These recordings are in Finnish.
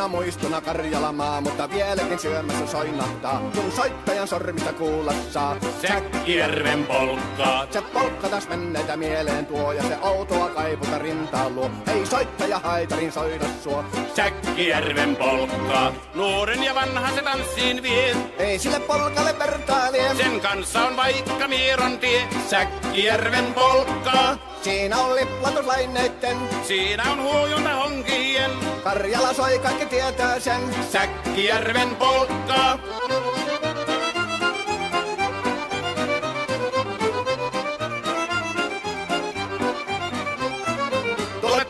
Kauniina muistona Karjalamaa, mutta vieläkin syömässä soinahtaa, kun soittajan sormista kuulla saa Säkkijärven polkkaa. Se polkka taas menneitä mieleen tuo, ja se outoa kaiputa rintaan luo. Ei soittaja haitarin soida suo. Säkkijärven polkkaa. Nuoren ja vanhan se tanssiin vie. Ei sille polkalle vertailee. Sen kanssa on vaikka Mieron tie. Säkkijärven polkkaa. Siinä on liplatuslaineitten. Siinä on huojunta honkien. Karjala soi, kaikki tietää sen. Säkkijärven polkkaa.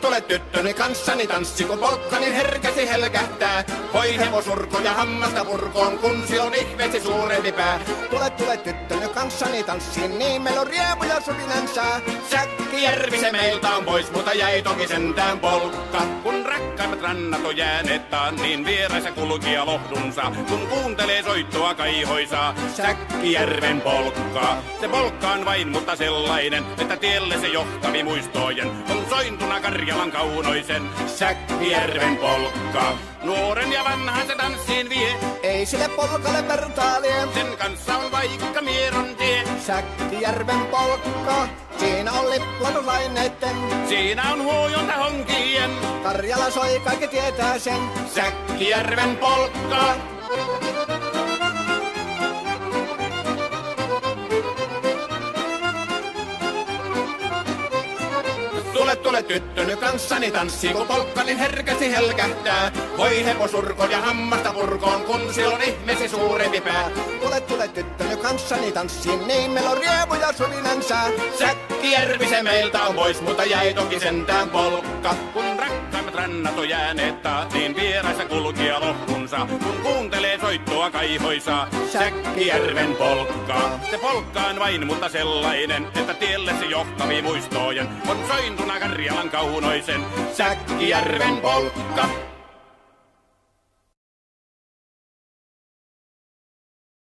Tule tyttöni kanssani tanssi, kun polkkani herkäsi helkähtää. Hoi hevosurko ja hammasta purkoon, kun silloin ihmeesi suurempi pää. Tule tyttöni kanssani tanssiin, niin meillä on riemu ja surinansa. Säkkijärvi se meiltä on pois, mutta jäi toki sentään polkka. Kun rakkaimmat rannat on jääneet taan, niin vieraissa kulkija lohdunsa. Kun kuuntelee soittoa kaihoisaa, Säkkijärven polkkaa. Se polkka on vain, mutta sellainen, että tielle se johtavi muistojen. On sointuna Karjalan kaunoisen, Säkkijärven polkkaa. Nuoren ja vanhan se tanssiin vie. Ei sille polkalle vertailee. Sen kanssa on vaikka Mieron tie. Säkkijärven polkka. Siinä on liplatuslaineitten. Siinä on huojunta honkien. Karjala soi, kaikki tietää sen. Säkkijärven polkkaa. Tule tyttöny kanssani tanssi, kun polkkani herkästi helkähtää. Voi hevosurko ja hammasta purkoon, kun silloin ihmeesi suurempi pää. Tule tyttöny kanssani tanssiin, niin meillä on riemu ja surinansa. Säkkijärvi se meiltä on pois, mutta jäi toki sentään polkka. Kun rakkaimmat rannat on jääneet taas, niin vieraissa kulkija lohdunsa. Kun kuuntelee soittoa kaihoisaa, Säkkijärven polkkaa. Se polkka on vain, mutta sellainen, että tielle se johtavi muistojen. On sointuna Karjalan kaunoisen, Säkkijärven polkka.